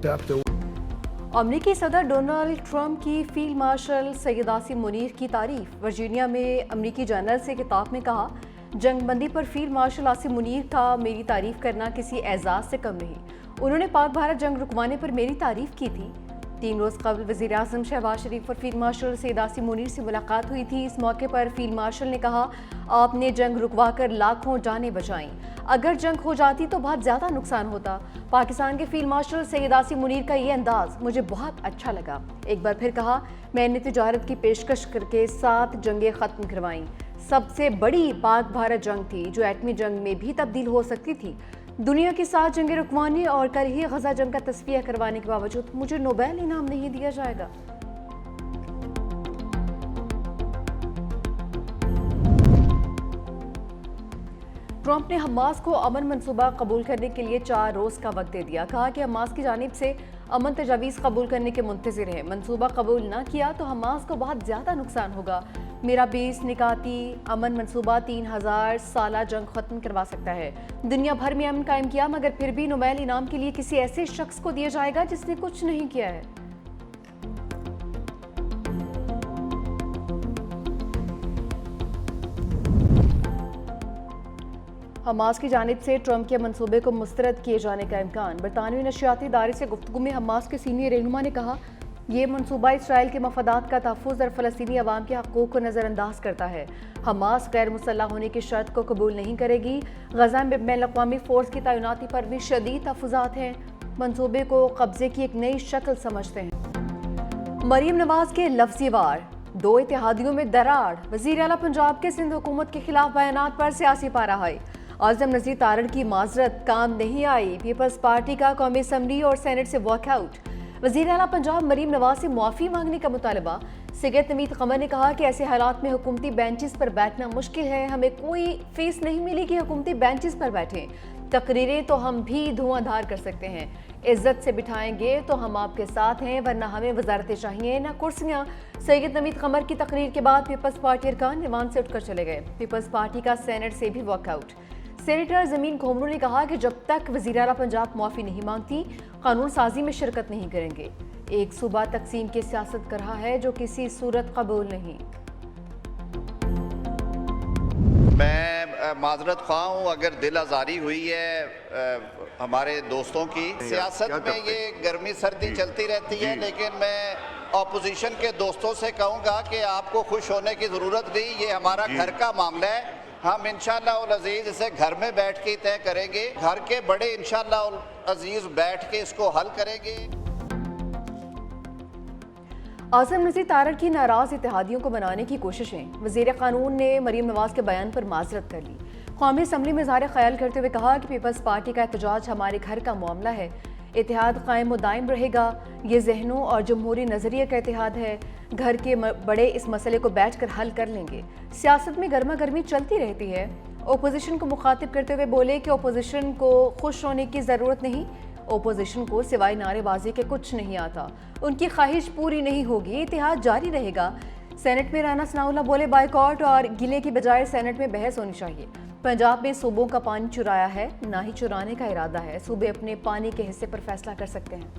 tapped the अमरीकी सदर Donald Trump की फील्ड मार्शल सैयद आसिम मुनीर की तारीफ। वर्जीनिया में अमरीकी जनरल से खिताब में कहा, जंगबंदी पर फील्ड मार्शल आसिम मुनीर का मेरी तारीफ करना किसी एजाज़ से कम नहीं। उन्होंने पाक भारत जंग रुकवाने पर मेरी तारीफ की थी। 3 रोज़ कबल वज़ीर आज़म शहबाज शरीफ और फील्ड मार्शल सैयद आसिम मुनीर से मुलाकात हुई थी। इस मौके पर फील्ड मार्शल ने कहा, आपने जंग रुकवा कर लाखों जानें बचाईं। अगर जंग हो जाती तो बहुत ज़्यादा नुकसान होता। पाकिस्तान के फील्ड मार्शल सैयद आसिम मुनीर का ये अंदाज़ मुझे बहुत अच्छा लगा। एक बार फिर कहा, मैंने तिजारत की पेशकश करके 7 जंगें ख़त्म करवाईं। सबसे बड़ी पाक भारत जंग थी जो एटमी जंग में भी तब्दील हो सकती थी। दुनिया की 7 जंगें रुकवाने और कल ही गजा जंग का तस्फिया करवाने के बावजूद मुझे नोबेल इनाम नहीं दिया जाएगा। ट्रंप ने हमास को अमन मंसूबा कबूल करने के लिए 4 रोज़ का वक्त दे दिया। कहा कि हमास की जानिब से अमन तजावीज़ कबूल करने के मुंतज़िर हैं। मंसूबा कबूल न किया तो हमास को बहुत ज़्यादा नुकसान होगा। मेरा 20 निकाती अमन मंसूबा 3000 साला जंग ख़त्म करवा सकता है। दुनिया भर में अमन कायम किया, मगर फिर भी नोबेल इनाम के लिए किसी ऐसे शख्स को दिया जाएगा जिसने कुछ नहीं किया है। हमास की जानिब से ट्रंप के मंसूबे को मुस्तरद किए जाने का इम्कान। बरतानवी नशियाती इदारे से गुफ्तगू में हमास के सीनियर रहनुमा ने कहा, ये मनसूबा इसराइल के मफादात का तहफ़्फ़ुज़ और फ़लस्तीनी अवाम के हक़ूक़ को नज़रअंदाज करता है। हमास गैर मुसल्लह होने की शर्त को कबूल नहीं करेगी। गज़ा में बैनुल-अक़वामी फ़ोर्स की तैनाती पर भी शदीद तहफ़्फ़ुज़ात हैं। मंसूबे को कब्ज़े की एक नई शक्ल समझते हैं। मरीम नवाज़ के लफ्ज़ी वार, 2 इत्तेहादियों में दरार। वज़ीर आला पंजाब के सिंध हुकूमत के खिलाफ बयानात पर सियासी पारा हाई। आज़म नज़ीर तारड़ की माजरत काम नहीं आई। पीपल्स पार्टी का कौमी असम्बली और सेनेट से वॉकआउट। वज़ीर आला पंजाब मरीम नवाज से मुआफ़ी मांगने का मुतालबा। सैयद नमीत क़मर ने कहा कि ऐसे हालात में हुकूमती बेंचेस पर बैठना मुश्किल है। हमें कोई फीस नहीं मिली कि हुकूमती बेंचेस पर बैठें। तकरीरें तो हम भी धुआंधार कर सकते हैं। इज्जत से बिठाएंगे तो हम आपके साथ हैं, वरना हमें वजारतें चाहिए ना कुर्सियाँ। सैयद नमीत क़मर की तकरीर के बाद पीपल्स पार्टी अरकान निवान से उठकर चले गए। पीपल्स पार्टी का सेनेट से भी वॉकआउट। सेनेटर ज़मीन घोमरू ने कहा कि जब तक वज़ीर आला पंजाब मुआफ़ी नहीं मांगती, कानून साजी में शिरकत नहीं करेंगे। एक सूबा तकसीम की सियासत कर रहा है जो किसी सूरत कबूल नहीं। मैं माजरत ख्वाह हूँ अगर दिल आज़ारी हुई है हमारे दोस्तों की। सियासत में ये गर्मी सर्दी चलती रहती है, लेकिन मैं अपोजिशन के दोस्तों से कहूँगा कि आपको खुश होने की ज़रूरत नहीं। ये हमारा घर का मामला है। हम इंशाअल्लाह अज़ीज़ इसे घर में बैठ के तय करेंगे। घर के बड़े इंशाअल्लाह अज़ीज़ बैठ के इसको हल करेंगे। आज़म नज़ीर तारड़ की नाराज़ इत्तेहादियों को बनाने की कोशिशें। वज़ीर कानून ने मरीम नवाज़ के बयान पर माजरत कर ली। कौमी असम्बली में इज़हार ख्याल करते हुए कहा कि पीपल्स पार्टी का एहतजाज हमारे घर का मामला है। इत्तेहाद कायम व दायम रहेगा। ये ज़हनों और जमहूरी नज़रिए का इत्तेहाद है। घर के बड़े इस मसले को बैठ कर हल कर लेंगे। सियासत में गर्मा गर्मी चलती रहती है। ओपोजिशन को मुखातिब करते हुए बोले कि ओपोजिशन को खुश होने की ज़रूरत नहीं। ओपोजिशन को सिवाय नारेबाजी के कुछ नहीं आता। उनकी ख्वाहिश पूरी नहीं होगी, इत्तेहाद जारी रहेगा। सेनेट में राना सनाउल्लाह बोले, बाइकॉट और गिले की बजाय सेनेट में बहस होनी चाहिए। पंजाब में सूबों का पानी चुराया है, ना ही चुराने का इरादा है। सूबे अपने पानी के हिस्से पर फैसला कर सकते हैं।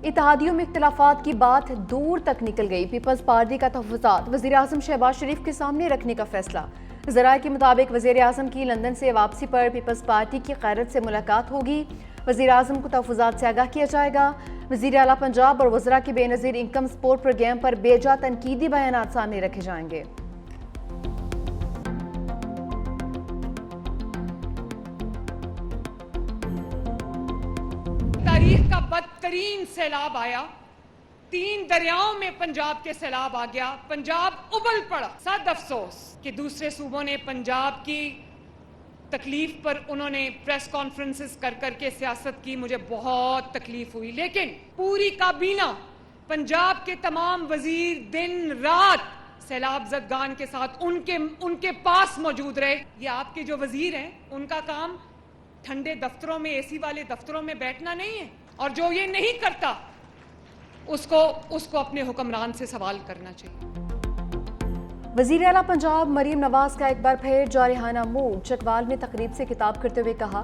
इत्तेहादियों में इख्तिलाफात की बात दूर तक निकल गई। पीपल्स पार्टी का तहफ़्फ़ुज़ात वज़ीर आज़म शहबाज शरीफ के सामने रखने का फैसला। ज़राए के मुताबिक वज़ीर आज़म की लंदन से वापसी पर पीपल्स पार्टी की क़यादत से मुलाकात होगी। वज़ीर आज़म को तहफ़्फ़ुज़ात से आगाह किया जाएगा। वज़ीर आला पंजाब और वज़रा के बेनज़ीर इनकम सपोर्ट प्रोग्राम पर बेजा तनकीदी बयानात सामने रखे जाएंगे। तारीख का बदतरीन सैलाब आया। 3 दरियाओं में पंजाब के सैलाब आ गया। पंजाब उबल पड़ा। सद अफसोस कि दूसरे सूबों ने पंजाब की तकलीफ पर उन्होंने प्रेस कॉन्फ्रेंसेस कर करके सियासत की। मुझे बहुत तकलीफ हुई, लेकिन पूरी काबीना, पंजाब के तमाम वजीर दिन रात सैलाब ज़दगान के साथ उनके पास मौजूद रहे। ये आपके जो वजीर हैं, उनका काम ठंडे दफ्तरों में, एसी वाले दफ्तरों में बैठना नहीं है। और जो ये नहीं करता उसको अपने हुक्मरान से सवाल करना चाहिए। वज़ीर आला पंजाब मरीम नवाज का एक बार फिर जारहाना मूड। चकवाल में तकरीब से खिताब करते हुए कहा,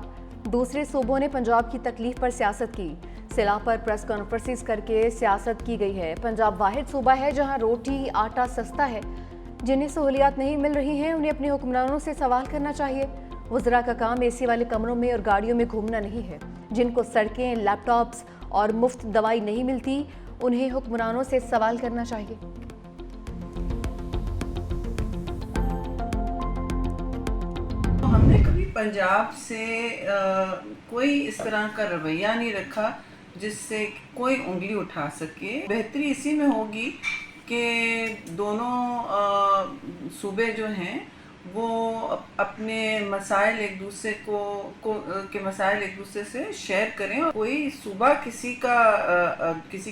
दूसरे सूबों ने पंजाब की तकलीफ पर सियासत की, सैलाब पर प्रेस कॉन्फ्रेंसेस करके सियासत की गई है। पंजाब वाहिद सूबा है जहां रोटी आटा सस्ता है। जिन्हें सहूलियात नहीं मिल रही हैं उन्हें अपने हुक्मरानों से सवाल करना चाहिए। वज़रा का काम एसी वाले कमरों में और गाड़ियों में घूमना नहीं है। जिनको सड़कें, लैपटॉप्स और मुफ्त दवाई नहीं मिलती उन्हें हुक्मरानों से सवाल करना चाहिए। हमने कभी पंजाब से कोई इस तरह का रवैया नहीं रखा जिससे कोई उंगली उठा सके। बेहतरी इसी में होगी कि दोनों सूबे जो हैं वो अपने मसाइल एक दूसरे के मसाइल एक दूसरे से शेयर करें। और कोई सूबा किसी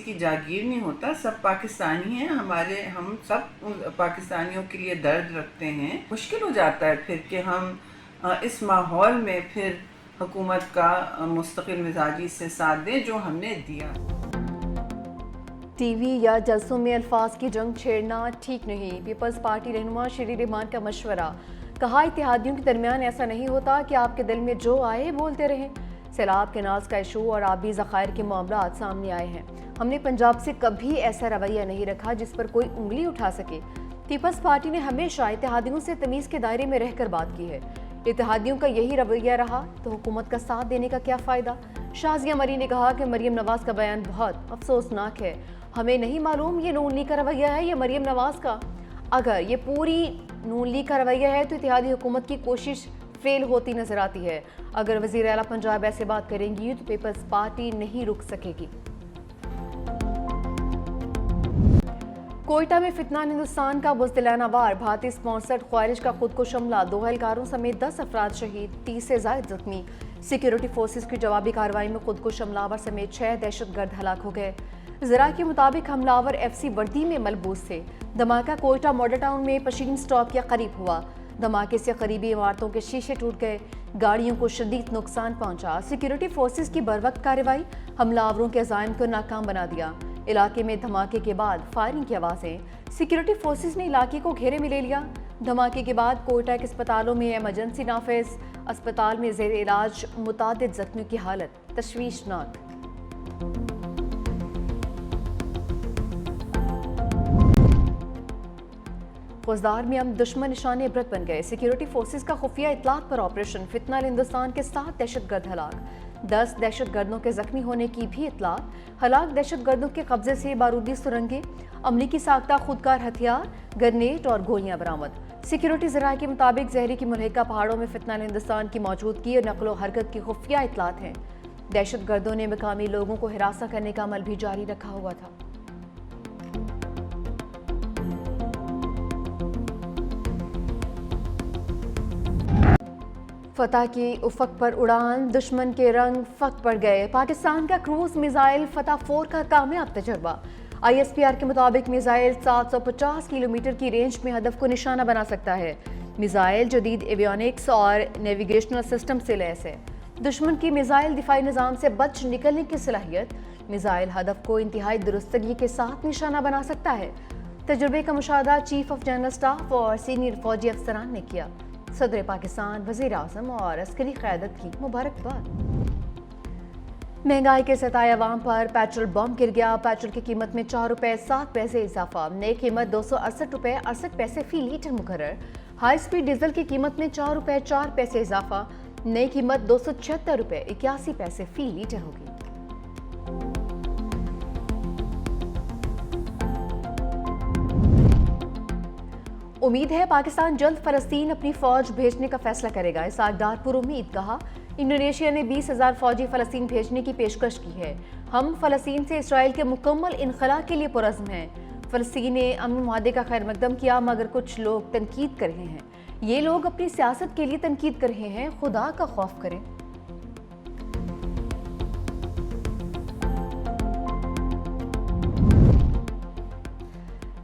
की जागीर नहीं होता, सब पाकिस्तानी हैं। हम सब पाकिस्तानियों के लिए दर्द रखते हैं। मुश्किल हो जाता है फिर कि हम इस माहौल में फिर हुकूमत का मुस्तकिल मिजाजी से साथ दें जो हमने दिया। टीवी या जलसों में अल्फाज की जंग छेड़ना ठीक नहीं। पीपल्स पार्टी रहनुमा शरीर रहमान का मशवरा। कहा, इत्तेहादियों के दरमियान ऐसा नहीं होता कि आपके दिल में जो आए बोलते रहें। सैलाब कैनाल्स का इशू और आबी ज़खायर के मामला सामने आए हैं। हमने पंजाब से कभी ऐसा रवैया नहीं रखा जिस पर कोई उंगली उठा सके। पीपल्स पार्टी ने हमेशा इत्तेहादियों से तमीज़ के दायरे में रहकर बात की है। इत्तेहादियों का यही रवैया रहा तो हुकूमत का साथ देने का क्या फ़ायदा। शाज़िया मरी ने कहा कि मरीम नवाज़ का बयान बहुत अफसोसनाक है। हमें नहीं मालूम ये नून लीग का रवैया है या मरीम नवाज़ का। अगर ये पूरी नून लीग का रवैया है तो इत्तेहादी हुकूमत की कोशिश फेल होती नजर आती है। अगर वज़ीर आला पंजाब ऐसे बात करेंगी तो पीपल्स पार्टी नहीं रुक सकेगी। कोयटा में फितनान हिंदुस्तान का बुज़दिलाना वार। भारतीय स्पॉन्सर्ड ख्वारिज का खुद को हमला, 2 एहलकारों समेत 10 अफराद शहीद, 30 से ज़ायद जख्मी। सिक्योरिटी फोर्सेस की जवाबी कार्रवाई में खुद को हमलावर समेत 6 दहशतगर्द हलाक हो गए। ज़रा के मुताबिक हमलावर FC वर्दी में मलबूस थे। धमाका कोयटा मॉडल टाउन में पशीन स्टॉप के करीब हुआ। धमाके से करीबी इमारतों के शीशे टूट गए, गाड़ियों को शदीद नुकसान पहुंचा। सिक्योरिटी फोर्सेस की बरवक्त कार्रवाई हमलावरों के अज़ाइम को नाकाम बना दिया। इलाके में धमाके के बाद फायरिंग की आवाज़ें। सिक्योरिटी फोर्सेस ने इलाके को घेरे में ले लिया। धमाके के बाद कोयटा के अस्पतालों में इमरजेंसी नाफिज। अस्पताल में ज़ेर इलाज मुतादिद जख्मियों की हालत तशवीशनाक। फौजदार में हम दुश्मन निशाने इबरत बन गए। सिक्योरिटी फोर्सेस का खुफिया इतलात पर ऑपरेशन। फितनाल हिंदुस्तान के 7 दहशतगर्द हलाक, 10 दहशतगर्दों के जख्मी होने की भी इतलात। हलाक दहशतगर्दों के कब्जे से बारूदी सुरंगें, अमली की साख्ता खुदकार हथियार, ग्रेनेड और गोलियां बरामद। सिक्योरिटी ज़राए के मुताबिक जहरी की मुलहिका पहाड़ों में फितनाल हिंदुस्तान की मौजूदगी और नकलो हरकत की खुफिया इतलात हैं। दहशतगर्दों ने मकामी लोगों को हिरासा करने का अमल भी जारी रखा हुआ था। फतह की उफक पर उड़ान, दुश्मन के रंग फक पड़ गए। पाकिस्तान का क्रूज मिसाइल फतह 4 का कामयाब तजर्बा। ISPR के मुताबिक मिसाइल 750 किलोमीटर की रेंज में हदफ को निशाना बना सकता है। मिसाइल जदीद एवियोनिक्स और नेविगेशनल सिस्टम से लैस है। दुश्मन की मिसाइल दिफाई निज़ाम से बच निकलने की सलाहियत। मिसाइल हदफ को इंतहाई दुरुस्तगी के साथ निशाना बना सकता है। तजुर्बे का मुशाहदा चीफ ऑफ जनरल स्टाफ और सीनियर फौजी अफसरान ने किया। सदर पाकिस्तान, वज़ीर आज़म और अस्करी क़यादत की मुबारकबाद। महंगाई के सताए अवाम पर पेट्रोल बम गिर गया। पेट्रोल की कीमत में 4 रुपये 7 पैसे इजाफा। नई कीमत 268 रुपये 68 पैसे फी लीटर मुकर्रर। हाई स्पीड डीजल की कीमत में 4 रुपये 4 पैसे इजाफा। नई कीमत 276 रुपये 81 पैसे फी लीटर होगी। उम्मीद है पाकिस्तान जल्द फ़लस्तीन अपनी फ़ौज भेजने का फैसला करेगा। इसाकदार पुरुम्मीद कहा, इंडोनेशिया ने 20,000 फ़ौजी फ़लस्तीन भेजने की पेशकश की है। हम फ़लस्तीन से इसराइल के मुकम्मल इनखला के लिए पुरज़्म हैं। फ़लस्तीन ने अमन मुआहदे का खैर मकदम किया, मगर कुछ लोग तनकीद कर रहे हैं। ये लोग अपनी सियासत के लिए तनकीद कर रहे हैं, खुदा का खौफ करें।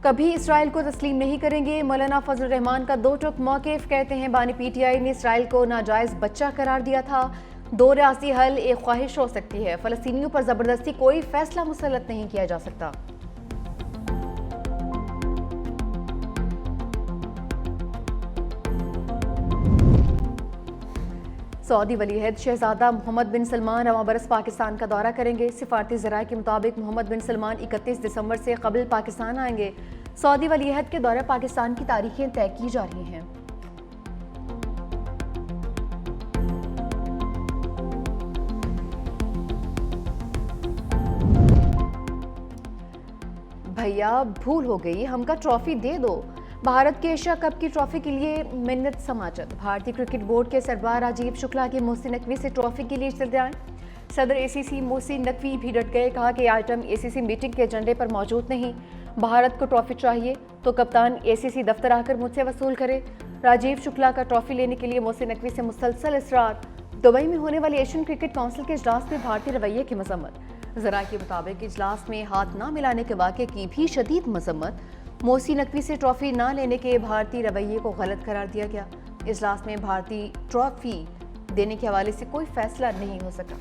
कभी इसराइल को तस्लीम नहीं करेंगे। मौलाना फजल रहमान का 2 टुक मौक़िफ़। कहते हैं बानी PTI ने इसराइल को नाजायज़ बच्चा करार दिया था। 2 रियासी हल एक ख्वाहिश हो सकती है। फ़लस्तीनियों पर ज़बरदस्ती कोई फैसला मुसल्लत नहीं किया जा सकता। سعودی ولی عہد شہزادہ محمد بن سلمان رواں برس پاکستان کا دورہ کریں گے۔ سفارتی ذرائع کے مطابق محمد بن سلمان 31 دسمبر سے قبل پاکستان آئیں گے۔ سعودی ولی عہد کے دورہ پاکستان کی تاریخیں طے کی جا رہی ہیں۔ بھیا بھول ہو گئی، ہم کا ٹرافی دے دو۔ بھارت کے ایشیا کپ کی ٹرافی کے لیے منت سماجت۔ بھارتی کرکٹ بورڈ کے سربراہ راجیو شکلا کی محسن نقوی سے ٹرافی کے لیے استدعاء۔ صدر اے سی سی محسن نقوی بھی ڈٹ گئے، کہا کہ یہ آئٹم اے سی سی میٹنگ کے ایجنڈے پر موجود نہیں۔ بھارت کو ٹرافی چاہیے تو کپتان اے سی سی دفتر آ کر مجھ سے وصول کرے۔ راجیو شکلا کا ٹرافی لینے کے لیے محسن نقوی سے مسلسل اصرار۔ دبئی میں ہونے والے ایشین کرکٹ کونسل کے اجلاس میں بھارتی رویے کی مذمت۔ ذرائع کے مطابق اجلاس میں ہاتھ نہ ملانے کے واقعے کی بھی شدید مذمت۔ محسن نقوی سے ٹرافی نہ لینے کے بھارتی رویے کو غلط قرار دیا گیا۔ اجلاس میں بھارتی ٹرافی دینے کے حوالے سے کوئی فیصلہ نہیں ہو سکا۔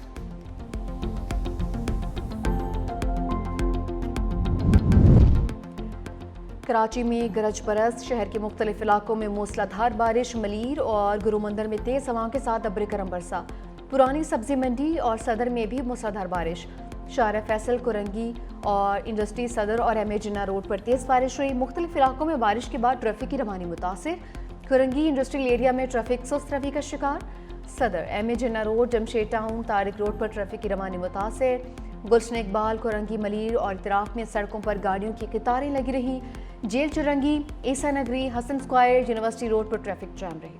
کراچی میں گرج برس، شہر کے مختلف علاقوں میں موسلا دھار بارش، ملیر اور گرو مندر میں تیز ہواؤں کے ساتھ ابر کرم برسا۔ پرانی سبزی منڈی اور صدر میں بھی موسلا دھار بارش۔ شارع فیصل، کرنگی اور انڈسٹری صدر اور ایم اے جناح روڈ پر تیز بارش ہوئی۔ مختلف علاقوں میں بارش کے بعد ٹریفک کی روانی متاثر۔ کرنگی انڈسٹریل ایریا میں ٹریفک سست روی کا شکار۔ Saddar, M A Jinnah road, Jamshed town, Tariq road پر ٹریفک کی روانی متاثر۔ گلشن اقبال، کرنگی، ملیر اور اطراف میں سڑکوں پر گاڑیوں کی قطاریں لگی رہی۔ جیل چرنگی، عیسیٰ نگری، حسن اسکوائر، یونیورسٹی روڈ پر ٹریفک جام رہی۔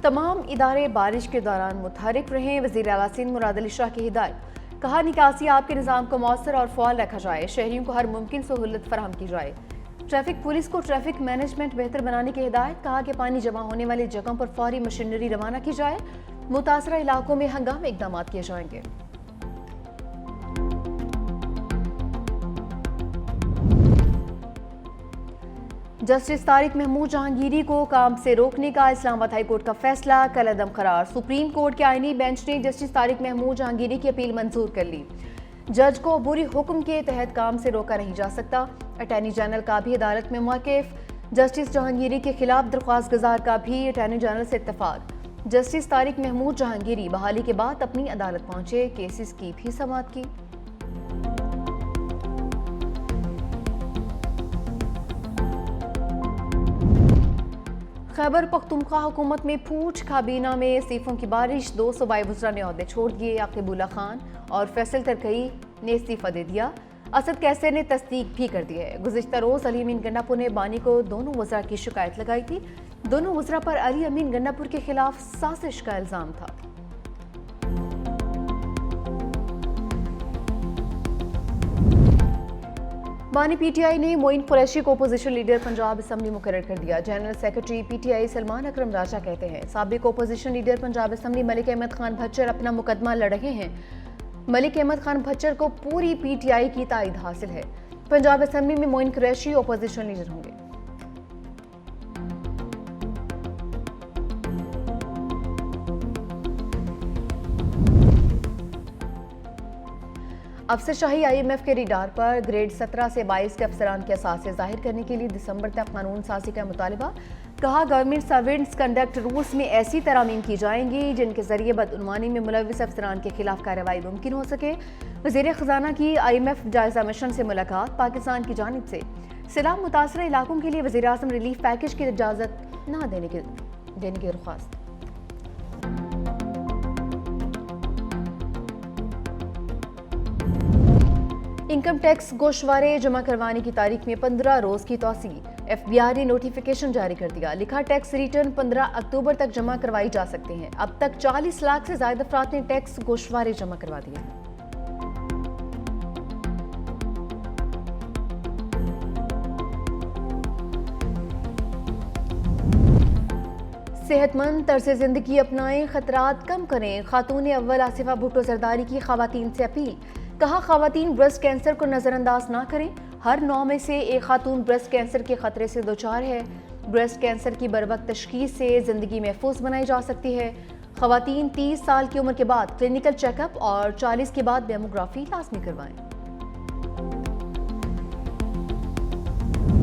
تمام ادارے بارش کے دوران متحرک رہیں، وزیر اعلیٰ سندھ مراد علی شاہ کی ہدایت۔ کہا نکاسی آپ کے نظام کو مؤثر اور فعال رکھا جائے، شہریوں کو ہر ممکن سہولت فراہم کی جائے۔ ٹریفک پولیس کو ٹریفک مینجمنٹ بہتر بنانے کی ہدایت۔ کہا کہ پانی جمع ہونے والی جگہوں پر فوری مشینری روانہ کی جائے، متاثرہ علاقوں میں ہنگامی اقدامات کیے جائیں گے۔ جسٹس طارق محمود جہانگیری کو کام سے روکنے کا اسلام آباد ہائی کورٹ کا فیصلہ کالعدم قرار۔ سپریم کورٹ کے آئینی بینچ نے جسٹس طارق محمود جہانگیری کی اپیل منظور کر لی۔ جج کو عبوری حکم کے تحت کام سے روکا نہیں جا سکتا۔ اٹارنی جنرل کا بھی عدالت میں موقف۔ جسٹس جہانگیری کے خلاف درخواست گزار کا بھی اٹارنی جنرل سے اتفاق۔ جسٹس طارق محمود جہانگیری بحالی کے بعد اپنی عدالت پہنچے، کیسز کی بھی سماعت کی۔ خیبر پختونخوا حکومت میں پھوٹ، کابینہ میں استعفوں کی بارش۔ 2 صوبائی وزراء نے عہدے چھوڑ دیے۔ عاقب اللہ خان اور فیصل ترکئی نے استعفیٰ دے دیا۔ اسد کیسر نے تصدیق بھی کر دی ہے۔ گزشتہ روز علی امین گنڈاپور نے بانی کو دونوں وزراء کی شکایت لگائی تھی۔ دونوں وزراء پر علی امین گنڈاپور کے خلاف سازش کا الزام تھا۔ بانی پی ٹی آئی نے معین قریشی کو اپوزیشن لیڈر پنجاب اسمبلی مقرر کر دیا۔ General secretary P T I Salman Akram Raja کہتے ہیں سابق opposition leader Punjab assembly Malik Ahmed Khan Bhachar اپنا مقدمہ لڑ رہے ہیں۔ ملک احمد خان بھچر کو پوری پی ٹی آئی کی تائید حاصل ہے۔ پنجاب اسمبلی میں معین قریشی اپوزیشن لیڈر ہوں گے۔ افسر شاہی آئی ایم ایف کے ریڈار پر گریڈ 17 سے 22 کے افسران کے اثاثے ظاہر کرنے کے لیے دسمبر تک قانون سازی کا مطالبہ۔ کہا گورنمنٹ سروینٹس کنڈکٹ رولز میں ایسی ترامیم کی جائیں گی جن کے ذریعے بدعنوانی میں ملوث افسران کے خلاف کارروائی ممکن ہو سکے۔ وزیر خزانہ کی آئی ایم ایف جائزہ مشن سے ملاقات۔ پاکستان کی جانب سے سیلاب متاثرہ علاقوں کے لیے وزیر اعظم ریلیف پیکج کی اجازت نہ دینے کی درخواست۔ انکم ٹیکس گوشوارے جمع کروانے کی تاریخ میں 15 روز کی توسیع۔ ایف بی آئی نے نوٹیفیکیشن جاری کر دیا۔ لکھا ٹیکس ریٹرن 15 اکتوبر تک جمع کروائی جا سکتے ہیں۔ اب تک 40 لاکھ سے زائد افراد نے ٹیکس گوشوارے جمع کروا دیے۔ صحت مند طرز زندگی اپنائیں، خطرات کم کریں۔ خاتون اول آصفہ بھٹو زرداری کی خواتین سے اپیل۔ کہا خواتین بریسٹ کینسر کو نظر انداز نہ کریں۔ ہر 9 میں سے ایک خاتون بریسٹ کینسر کے خطرے سے دوچار ہے۔ بریسٹ کینسر کی بروقت تشخیص سے زندگی محفوظ بنائی جا سکتی ہے۔ خواتین 30 سال کی عمر کے بعد کلینکل چیک اپ اور 40 کے بعد میموگرافی لازمی کروائیں۔